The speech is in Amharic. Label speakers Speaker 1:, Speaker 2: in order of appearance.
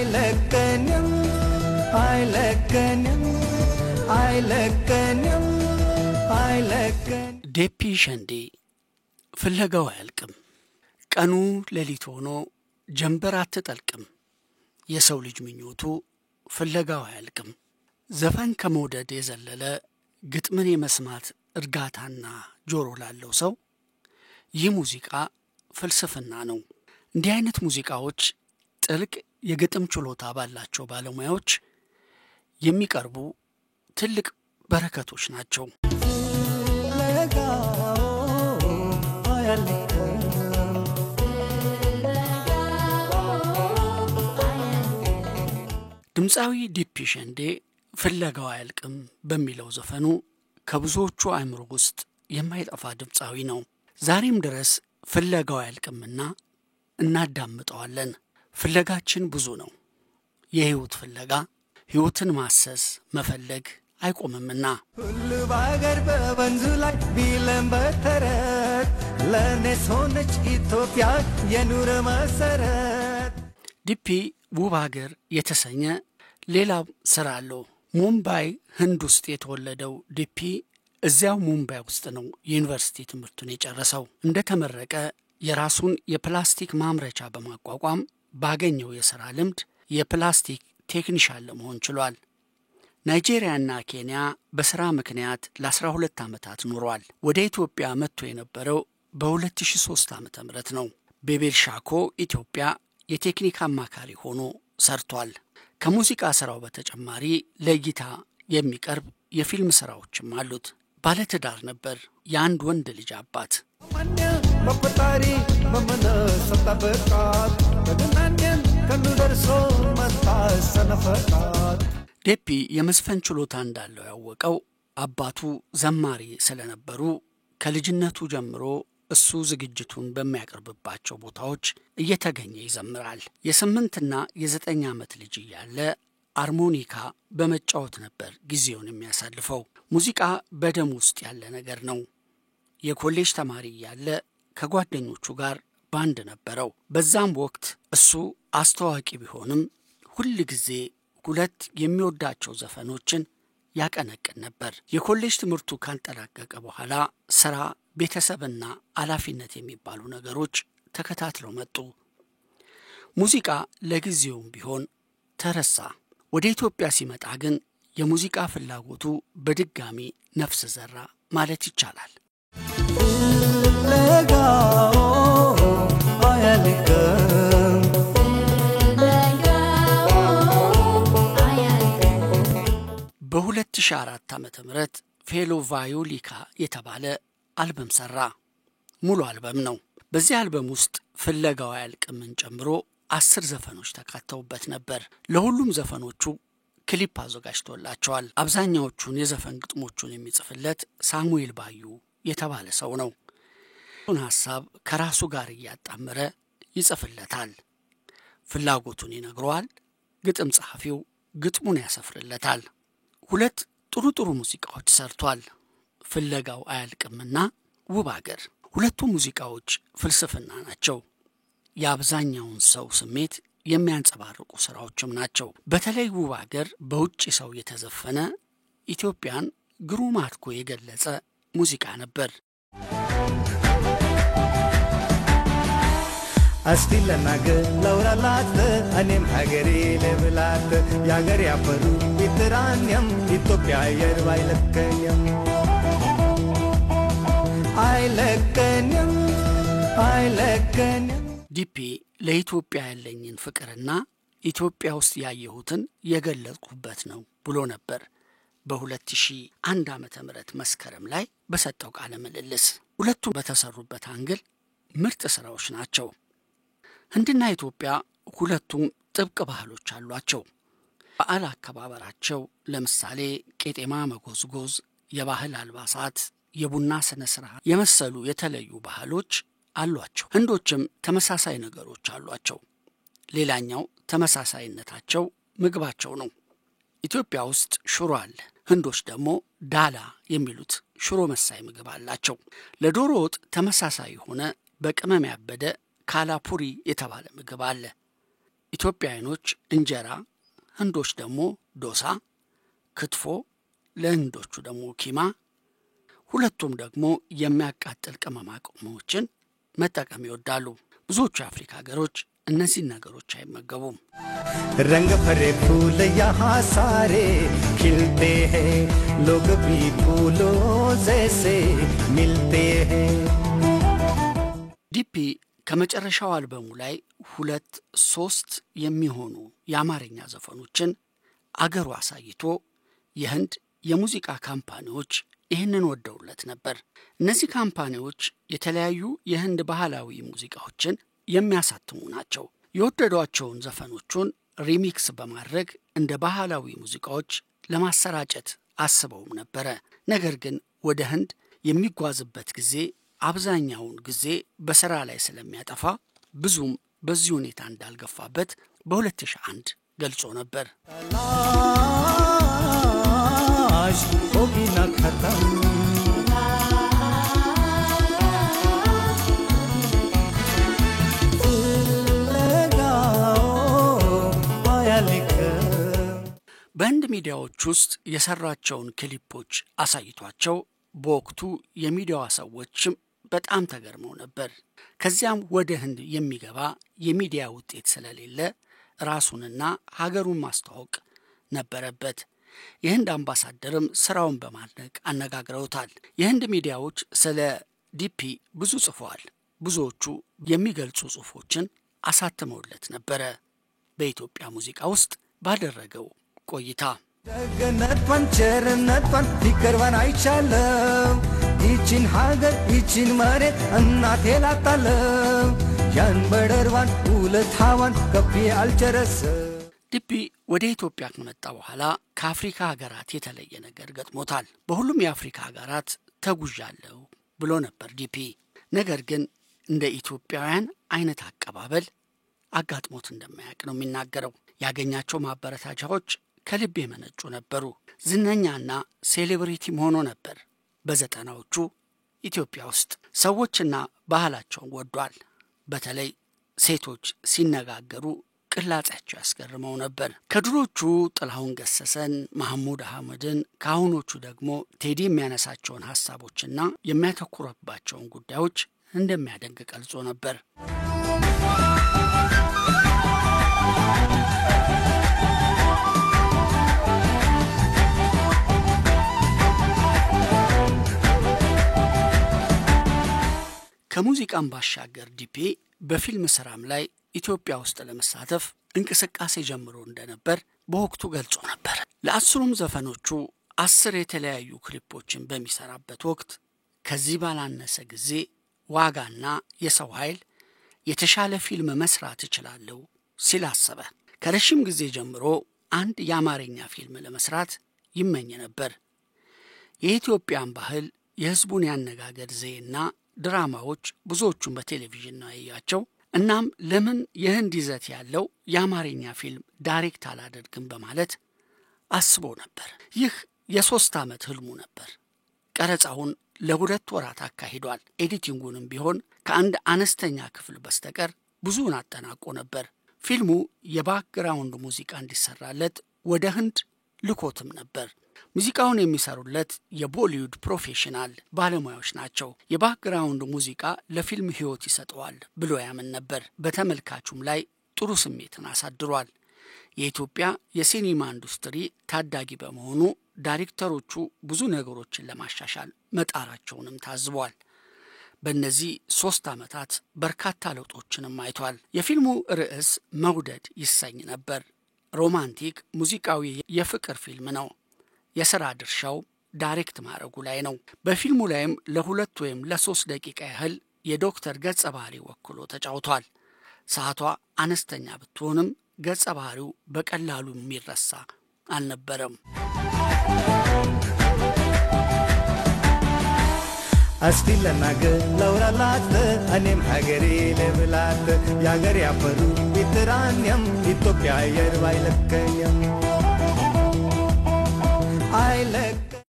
Speaker 1: አይለቀንም አይለቀንም አይለቀንም አይለቀን
Speaker 2: ዴፒ ሸንዴ ፍለጋው አያልቅም ቀኑ ሌሊት ሆኖ ጀንበር አትጠልቅም የሰው ልጅ ምኞቱ ፍለጋው አያልቅም ዘፈን ከመውደድ የዘለለ ግጥምን የመስማት እርጋታና ጆሮ ላለው ሰው ይህ ሙዚቃ ፍልስፍና ነው እንዲህ አይነት ሙዚቃዎች ጥልቅ የግጥም ችሎታ ባላቸው ባለሙያዎች የሚቀርቡ ትልቅ በረከቶች ናቸው ድምፃዊ ዴፒ ሸንዴ ፍለጋው አያልቅም በሚለው ዘፈኑ ከብዙዎቹ አእምሮ ውስጥ የማይጠፋ ድምፃዊ ነው ዛሬም ድረስ ፍለጋው አያልቅምና እናዳምጠዋለን ፍለጋችን ብዙ ነው የህይወት ፍለጋ ህይወትን ማሰስ መፈለግ አይቆምምና
Speaker 1: ሁሉ ባገር በወንዙ ላይ ቢለም በተረት ለኔስ ሆነች ኢትዮጵያ የኑረ መሰረት
Speaker 2: ዲፒ ውብ ሀገር የተሰኘ ሌላ ስራ አለው ሙምባይ ህንድ ውስጥ የተወለደው ዲፒ እዚያው ሙምባይ ውስጥ ነው ዩኒቨርሲቲ ትምህርቱን የጨረሰው እንደተመረቀ የራሱን የፕላስቲክ ማምረቻ በማቋቋም ባገኘው የሥራ ልምድ የፕላስቲክ ቴክኒሻን ለመሆን ችሏል ናይጄሪያና ኬንያ በሥራ ምክንያት ለ12 ዓመታት ኖሯል ወደ ኢትዮጵያ መጥቶ የነበረው በ2003 ዓመተ ምህረት ነው በቤልሻኮ ኢትዮጵያ የቴክኒክ አማካሪ ሆኖ ሰርቷል ከሙዚቃ ስራው በተጨማሪ ለእይታ የሚቀርብ የፊልም ስራዎችም አሉት ባለትዳር ነበር የአንድ ወንድ ልጅ አባት
Speaker 1: መፈጣሪ መመለስ ተበቃት በገናኘን ከኑ ደርሶ መታሰነፈቃት
Speaker 2: ዴፒ የመዝፈን ችሎታ እንዳለው ያወቀው አባቱ ዘማሪ ስለነበሩ ከልጅነቱ ጀምሮ እሱ ዝግጅቱን በሚያቀርብባቸው ቦታዎች እየተገኘ ይዘምራል የ8 እና የ9 ዓመት ልጅ ያለ አርሞኒካ በመጫወት ነበር ጊዜውን የሚያሳልፈው ሙዚቃ በደም ውስጥ ያለ ነገር ነው የኮሌጅ ተማሪ ያለ ከጓደኞቹ ጋር ባንድ ነበረው በዛም ወቅት እሱ አስተዋቂ ቢሆንም ሁሉ ጊዜ ሁለት የሚወዳቸው ዘፈኖችን ያቀነቅን ነበር የኮሌጅ ትምህርቱ ካንጠላቀቀ በኋላ ስራ ቤተሰብና አላፊነት የሚባሉ ነገሮች ተከታትለው መጡ ሙዚቃ ለጊዜውም ቢሆን ተረሳ ወደ ኢትዮጵያ ሲመጣ ግን የሙዚቃ ፍላጎቱ በድጋሚ ነፍስ ዘራ ማለት ይቻላል
Speaker 1: ለጋው አያልቅም
Speaker 2: በ2004 ዓመተ ምህረት ፌሎ ቫዮሊካ የተባለ አልበም ሰራ ሙሉ አልበም ነው በዚህ አልበም ውስጥ ፍለጋው አያልቅምን ጨምሮ 10 ዘፈኖች ተካተውበት ነበር ለሁሉም ዘፈኖቹ ክሊፕ አዘጋጅቶላቸዋል አብዛኛዎቹን የዘፈን ግጥሞቹን የሚጽፍለት ሳሙኤል ባዩ የተባለ ሰው ነው ሁን ሐሳብ ከራሱ ጋር ያጣመረ ይጽፍለታል ፍላጎቱን ይነግረዋል ግጥም ጻፊው ግጥሙን ያሰፍርለታል ሁለት ጥሩ ሙዚቃዎች ሰርቷል ፍለጋው አያልቅምና ውብ ሀገር ሁለቱ ሙዚቃዎች ፍልስፍና ናቸው የአብዛኛውን ሰው ስሜት የሚያንጸባርቁ ስራዎችም ናቸው በተለይ ውብ ሀገር በውጭ ሰው የተዘፈነ ኢትዮጵያን ግሩም አድርጎ የገለጸ ሙዚቃ ነበር
Speaker 1: አስቲለና ገለውራላት እኔም ሀገሬ ለብላት ያገር ያፈሩ ኢትራንየም ኢትዮጵያ የርባ አይለቀኝም አይለቀኝም አይለቀኝም
Speaker 2: ዲፒ ለኢትዮጵያ ያለኝን ፍቅርና ኢትዮጵያ ውስጥ ያየሁትን የገለጽኩበት ነው ብሎ ነበር በ2001 ዓመተ ምህረት መስከረም ላይ በሰጠው ቃለ ምልልስ ሁለቱም በተሰሩበት አንግል ምርጥ ስራዎች ናቸው ህንድና ኢትዮጵያ ሁለቱም ጥብቅ ባህሎች አሏቸው በዓል አከባበራቸው ለምሳሌ ቄጤማ መጎዝጎዝ የባህል አልባሳት የቡና ስነ ስርዓት የመሰሉ የተለዩ ባህሎች አሏቸው ህንዶችም ተመሳሳይ ነገሮች አሏቸው ሌላኛው ተመሳሳይነታቸው ምግባቸው ነው ኢትዮጵያ ውስጥ ሽሮ አለ ህንዶች ደግሞ ዳላ የሚሉት ሽሮ መሳይ ምግብ አላቸው ለዶሮ ወጥ ተመሳሳይ ሆነ በቅመም ያበደ ካላፑሪ የተባለ ምግብ አለ ኢትዮጵያውያኖች እንጀራ፣ ህንዶች ደግሞ ዶሳ፣ ክትፎ፣ ለህንዶቹ ደግሞ ኪማ፣ ሁለቱም ደግሞ የሚያቃጥል ቅመማ ቅመሞችን መጠቀም ይወዳሉ። ብዙዎቹ የአፍሪካ ሀገሮች እነዚህን ነገሮች አይመገቡም።
Speaker 1: रंग भरे फूल यहाँ सारे खिलते हैं लोग भी फूलों जैसे मिलते हैं
Speaker 2: ዲፒ ከመጨረሻው አልበሙ ላይ 2-3 የሚሆኑ የአማርኛ ዘፈኖችን አገሩ አሳይቶ የህንድ የሙዚቃ ካምፓኒዎች ይህንን ወደውለት ነበር። እነዚህ ካምፓኒዎች የተለያዩ የህንድ ባህላዊ ሙዚቃዎችን የሚያሳትሙ ናቸው። የወደዷቸውን ዘፈኖቹን ሪሚክስ በማድረግ እንደ ባህላዊ ሙዚቃዎች ለማሰራጨት አስበውም ነበር። ነገር ግን ወደ ህንድ የሚጓዝበት ጊዜ አብዛኛውን ጊዜ በስራ ላይ ስለሚያጠፋ ብዙም በዚህ ሁኔታ እንዳልገፋበት በ2001 ገልጾ ነበር።
Speaker 1: लाश होगी न खत्म
Speaker 2: በህንድ ሚዲያዎች ውስጥ የሰራቸውን ክሊፖች አሳይቷቸው በወቅቱ የሚዲያዋ ሰዎችም በጣም ተገርመው ነበር። ከዚያም ወደ ህንድ የሚገባ የሚዲያ ውጤት ስለሌለ ራሱንና ሀገሩን ማስተዋወቅ ነበረበት። የህንድ አምባሳደርም ስራውን በማድነቅ አነጋግረውታል። የህንድ ሚዲያዎች ስለ ዲፒ ብዙ ጽፈዋል። ብዙዎቹ የሚገልጹ ጽሑፎችን አሳትመውለት ነበር። በኢትዮጵያ ሙዚቃ ውስጥ ባደረገው ቆይታ
Speaker 1: ደግነቷን ቸርነቷን ሊቀርበን አይቻለም ይችን ሀገር ይችን መሬት እናቴ ላጣለም ያን በደርባን ውለታዋን ከፍ አልጨረሰም።
Speaker 2: ዲፒ ወደ ኢትዮጵያ ከመጣ በኋላ ከአፍሪካ ሀገራት የተለየ ነገር ገጥሞታል። በሁሉም የአፍሪካ ሀገራት ተጉዣለሁ ብሎ ነበር ዲፒ። ነገር ግን እንደ ኢትዮጵያውያን አይነት አቀባበል አጋጥሞት እንደማያውቅ ነው የሚናገረው። ያገኛቸው ማበረታቻዎች ከልብ የመነጩ ነበሩ። ዝነኛና ሴሌብሪቲም ሆኖ ነበር። በ90ዎቹ ኢትዮጵያ ውስጥ ሰዎችና ባህላቸውን ወዷል። በተለይ ሴቶች ሲነጋገሩ ቅላጻቸው ያስገርመው ነበር። ከድሮቹ ጥላሁን ገሰሰን፣ መሐሙድ አህመድን፣ ከአሁኖቹ ደግሞ ቴዲ የሚያነሳቸውን ሐሳቦችና የሚያተኩረባቸውን ጉዳዮች እንደሚያደንቅ ገልጾ ነበር። ከሙዚቃም ባሻገር ዲፒ በፊልም ስራም ላይ ኢትዮጵያ ውስጥ ለመሳተፍ እንቅስቃሴ ጀምሮ እንደነበር በወቅቱ ገልጾ ነበር። ለአስሩም ዘፈኖቹ 10 የተለያዩ ክሊፖችን በሚሰራበት ወቅት ከዚህ ባላነሰ ጊዜ ዋጋና የሰው ኃይል የተሻለ ፊልም መስራት ይችላልው ሲል አሰበ። ከረጅም ጊዜ ጀምሮ አንድ የአማርኛ ፊልም ለመስራት ይመኝ ነበር። የኢትዮጵያን ባህል፣ የህዝቡን ያነጋገር ዘይና ድራማዎች ብዙዎቹን በቴሌቪዥን ነው ያያቸው። እናም ለምን የህንድ ይዘት ያለው የአማርኛ ፊልም ዳይሬክት አላደርግም በማለት አስቦ ነበር። ይህ የ3 ዓመት ህልሙ ነበር። ቀረጻውን ለ2 ወራት አካሂዷል። ኤዲቲንጉንም ቢሆን ከአንድ አነስተኛ ክፍል በስተቀር ብዙውን አጠናቆ ነበር። ፊልሙ የባክግራውንድ ሙዚቃ እንዲሰራለት ወደ ህንድ ልኮትም ነበር። ሙዚቃውን የሚሰሩለት የቦሊውድ ፕሮፌሽናል ባለሙያዎች ናቸው። የባክግራውንድ ሙዚቃ ለፊልም ህይወት ይሰጠዋል ብሎ ያምን ነበር። በተመልካቹም ላይ ጥሩ ስሜትን አሳድሯል። የኢትዮጵያ የሲኒማ ኢንዱስትሪ ታዳጊ በመሆኑ ዳይሬክተሮቹ ብዙ ነገሮችን ለማሻሻል መጣራቸውንም ታዝቧል። በእነዚህ 3 ዓመታት በርካታ ለውጦችንም አይቷል። የፊልሙ ርዕስ መውደድ ይሰኝ ነበር። ሮማንቲክ ሙዚቃዊ የፍቅር ፊልም ነው። የሥራ ድርሻው ዳይሬክት ማድረጉ ላይ ነው። በፊልሙ ላይም ለ2 ወይም ለ3 ደቂቃ ያህል የዶክተር ገጸ ባህሪ ወክሎ ተጫውቷል። ሰዓቷ አነስተኛ ብትሆንም ገጸ ባህሪው በቀላሉ የሚረሳ አልነበረም።
Speaker 1: እስቲ ለናገር ለውራላት እኔም ሀገሬ ለብላት ያገር ያፈሩ ቢትራንየም ኢትዮጵያ አየር ባይለከኝም አይለክ